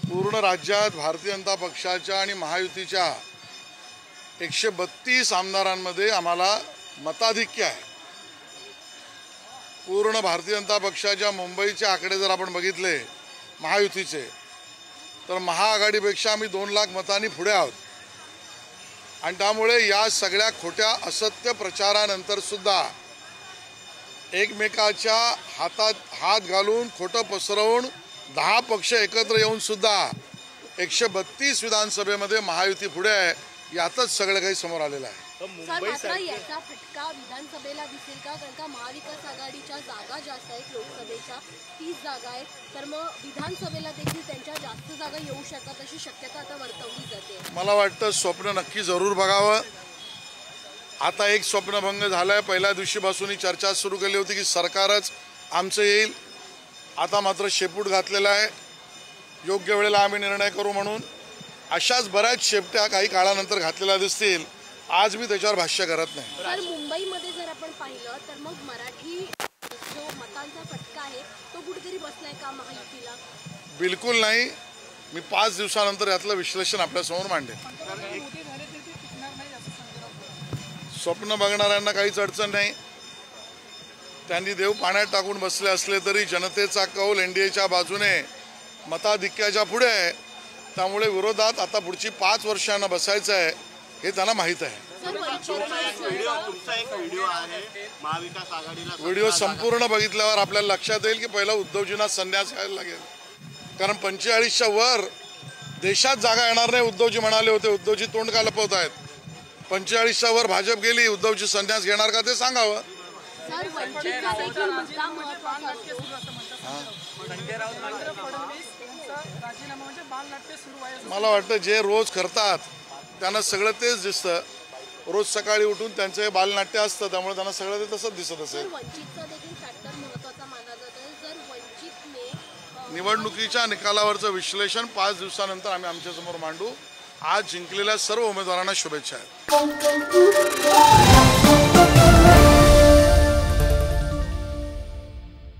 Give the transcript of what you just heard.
पूर्ण राज्यात भारतीय जनता पक्षाच्या आणि महायुतीच्या 132 आमदारांमध्ये आम्हाला मताधिक्य आहे। पूर्ण भारतीय जनता पक्षाच्या मुंबईचे आकडे जर आपण बघितले महायुतीचे, तर महाआघाडीपेक्षा आम्ही 2 लाख मतांनी पुढे आहोत। आणि त्यामुळे या सगळ्या खोट्या असत्य प्रचारानंतर सुद्धा एकमेकाच्या हातात हात घालून खोटं पसरवून 10 पक्ष एकत्र येऊन सुद्धा 132 विधानसभेमध्ये महायुती पुढे आहे, यातच सगळं काही समोर आलेलं आहे। मात्र याचा फटका विधानसभेला दिसेल का? कारण का महाविकास आघाडीच्या जागा जास्त आहेत, लोकसभेच्या 30 जागा आहेत, तर मग विधानसभेला देखील त्यांच्या जास्त जागा येऊ शकतात अशी शक्यता आता वर्तवली जाते। मला वाटतं स्वप्न नक्की जरूर बघावं। आता एक स्वप्नभंग झालाय। पहिल्या दिवशीपासून ही चर्चा सुरू केली होती की सरकारच आमचं येईल, आता मात्र शेपूट घातलेला आहे, योग्य वेळेला आम्ही निर्णय करू म्हणून। अशाच बऱ्याच शेपट्या काही काळानंतर घातलेल्या दिसतील, आज मी त्याच्यावर भाष्य करत नाही। तर मुंबईमध्ये जर आपण पाहिलं तर मग मराठी जो मतांचा फटका आहे तो कुठेतरी बसलाय का महायुतीला? बिलकुल नाही। मी 5 दिवसानंतर यातलं विश्लेषण आपल्यासमोर मांडेन। स्वप्न बघणाऱ्यांना काहीच अडचण नाही। त्यांनी देव पाण्यात टाकून बसले असले तरी जनतेचा कौल एनडीएच्या बाजूने मताधिक्याच्या पुढे आहे। त्यामुळे विरोधात आता पुढची 5 वर्षांना बसायचं आहे हे त्यांना माहीत आहे। व्हिडिओ संपूर्ण बघितल्यावर आपल्याला लक्षात येईल की पहिला उद्धवजींना संन्यास घ्यायला लागेल, कारण 45च्या वर देशात जागा येणार नाही उद्धवजी म्हणाले होते। उद्धवजी तोंड का लपवत आहेत? 45च्या वर भाजप गेली, उद्धवजी संन्यास घेणार का ते सांगावं। मला वाटतं जे रोज करतात त्यांना सगळं तेच दिसतं। रोज सकाळी उठून त्यांचे बालनाट्य असतं, त्यामुळे त्यांना सगळं ते तसंच दिसत असेल। निवडणुकीच्या निकालावरचं विश्लेषण 5 दिवसानंतर आम्ही आमच्यासमोर मांडू। आज जिंकलेल्या सर्व उमेदवारांना शुभेच्छा आहेत।